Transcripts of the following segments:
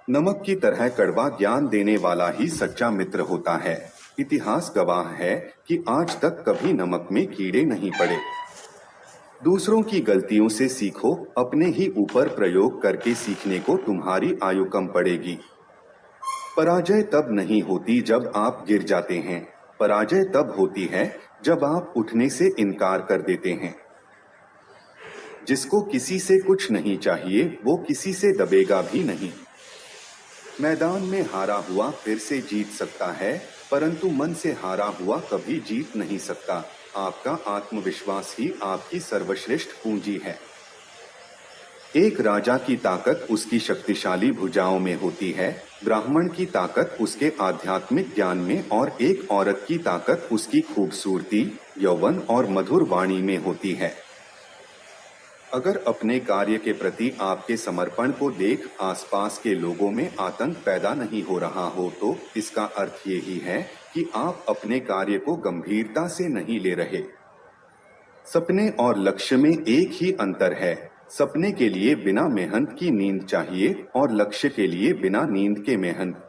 नमक की तरह कड़वा ज्ञान देने वाला ही सच्चा मित्र होता है। इतिहास गवाह है कि आज तक कभी नमक में कीड़े नहीं पड़े। दूसरों की गलतियों से सीखो, अपने ही ऊपर प्रयोग करके सीखने को तुम्हारी आयु कम पड़ेगी। पराजय तब नहीं होती जब आप गिर जाते हैं, पराजय तब होती है जब आप उठने से इनकार कर देते हैं। जिसको किसी से कुछ नहीं चाहिए वो किसी से दबेगा भी नहीं। मैदान में हारा हुआ फिर से जीत सकता है, परंतु मन से हारा हुआ कभी जीत नहीं सकता। आपका आत्मविश्वास ही आपकी सर्वश्रेष्ठ पूंजी है। एक राजा की ताकत उसकी शक्तिशाली भुजाओं में होती है, ब्राह्मण की ताकत उसके आध्यात्मिक ज्ञान में और एक औरत की ताकत उसकी खूबसूरती, यौवन और मधुर वाणी में होती है। अगर अपने कार्य के प्रति आपके समर्पण को देख आसपास के लोगों में आतंक पैदा नहीं हो रहा हो तो इसका अर्थ यही है कि आप अपने कार्य को गंभीरता से नहीं ले रहे। सपने और लक्ष्य में एक ही अंतर है। सपने के लिए बिना मेहनत की नींद चाहिए और लक्ष्य के लिए बिना नींद के मेहनत।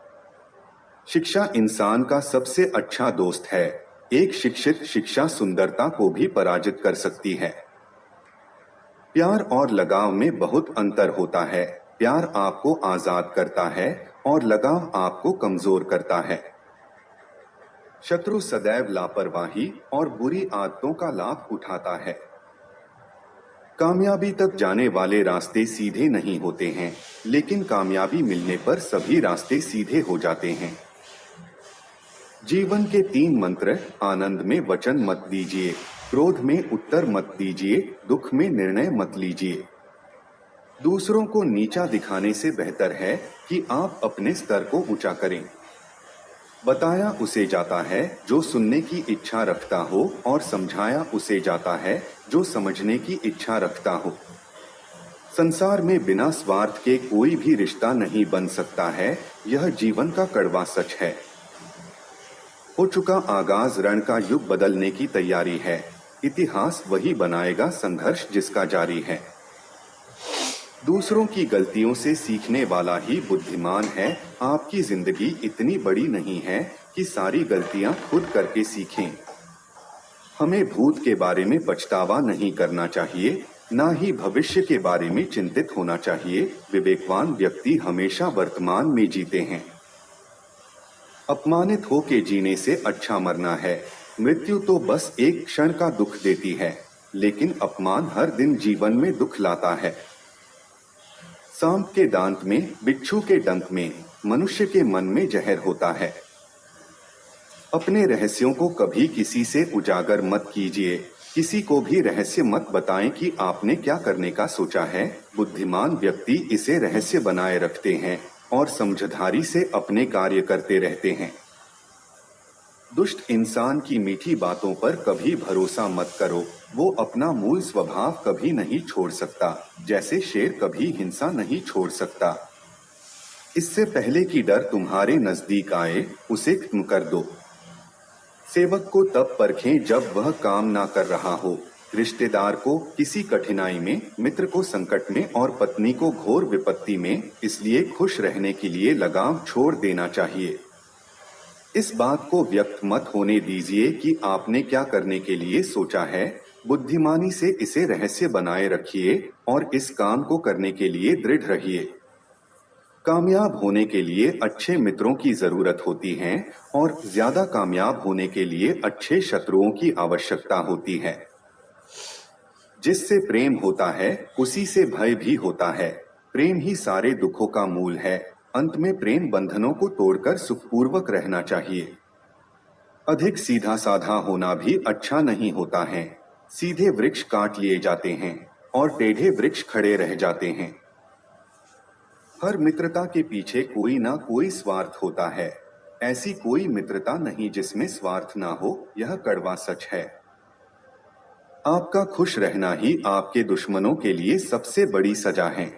शिक्षा इंसान का सबसे अच्छा दोस्त है। एक शिक्षित शिक्षा सुंदरता को भी पराजित कर सकती है। प्यार और लगाव में बहुत अंतर होता है। प्यार आपको आजाद करता है और लगाव आपको कमजोर करता है। शत्रु सदैव लापरवाही और बुरी आदतों का लाभ उठाता है। कामयाबी तक जाने वाले रास्ते सीधे नहीं होते हैं, लेकिन कामयाबी मिलने पर सभी रास्ते सीधे हो जाते हैं। जीवन के 3 मंत्र: आनंद में वचन मत दीजिए, क्रोध में उत्तर मत दीजिए, दुख में निर्णय मत लीजिए। दूसरों को नीचा दिखाने से बेहतर है कि आप अपने स्तर को ऊंचा करें। बताया उसे जाता है जो सुनने की इच्छा रखता हो और समझाया उसे जाता है जो समझने की इच्छा रखता हो। संसार में बिना स्वार्थ के कोई भी रिश्ता नहीं बन सकता है, यह जीवन का कड़वा सच है। हो चुका आगाज रण का युग बदलने की तैयारी है। इतिहास वही बनाएगा संघर्ष जिसका जारी है। दूसरों की गलतियों से सीखने वाला ही बुद्धिमान है। आपकी जिंदगी इतनी बड़ी नहीं है कि सारी गलतियां खुद करके सीखें। हमें भूत के बारे में पछतावा नहीं करना चाहिए, ना ही भविष्य के बारे में चिंतित होना चाहिए। विवेकवान व्यक्ति हमेशा वर्तमान में जीते हैं। अपमानित होके जीने से अच्छा मरना है। मृत्यु तो बस एक क्षण का दुख देती है, लेकिन अपमान हर दिन जीवन में दुख लाता है। सांप के दांत में, बिच्छू के डंक में, मनुष्य के मन में जहर होता है। अपने रहस्यों को कभी किसी से उजागर मत कीजिए। किसी को भी रहस्य मत बताएं कि आपने क्या करने का सोचा है। बुद्धिमान व्यक्ति इसे रहस्य बनाए रखते हैं और समझदारी से अपने कार्य करते रहते हैं। दुष्ट इंसान की मीठी बातों पर कभी भरोसा मत करो, वो अपना मूल स्वभाव कभी नहीं छोड़ सकता, जैसे शेर कभी हिंसा नहीं छोड़ सकता। इससे पहले कि डर तुम्हारे नजदीक आए, उसे खत्म कर दो। सेवक को तब परखें जब वह काम ना कर रहा हो, रिश्तेदार को किसी कठिनाई में, मित्र को संकट में और पत्नी को घोर विपत्ति में। इसलिए खुश रहने के लिए लगाम छोड़ देना चाहिए। इस बात को व्यक्त मत होने दीजिए कि आपने क्या करने के लिए सोचा है। बुद्धिमानी से इसे रहस्य बनाए रखिए और इस काम को करने के लिए दृढ़ रहिए। कामयाब होने के लिए अच्छे मित्रों की जरूरत होती है और ज्यादा कामयाब होने के लिए अच्छे शत्रुओं की आवश्यकता होती है। जिससे प्रेम होता है उसी से भय भी होता है। प्रेम ही सारे दुखों का मूल है। अंत में प्रेम बंधनों को तोड़कर सुखपूर्वक रहना चाहिए। अधिक सीधा साधा होना भी अच्छा नहीं होता है। सीधे वृक्ष काट लिए जाते हैं और टेढ़े वृक्ष खड़े रह जाते हैं। हर मित्रता के पीछे कोई ना कोई स्वार्थ होता है। ऐसी कोई मित्रता नहीं जिसमें स्वार्थ ना हो, यह कड़वा सच है। आपका खुश रहना ही आपके दुश्मनों के लिए सबसे बड़ी सजा है।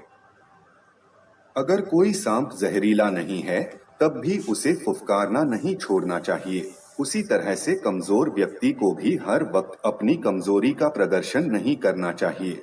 अगर कोई सांप जहरीला नहीं है, तब भी उसे फुफकारना नहीं छोड़ना चाहिए। उसी तरह से कमजोर व्यक्ति को भी हर वक्त अपनी कमजोरी का प्रदर्शन नहीं करना चाहिए।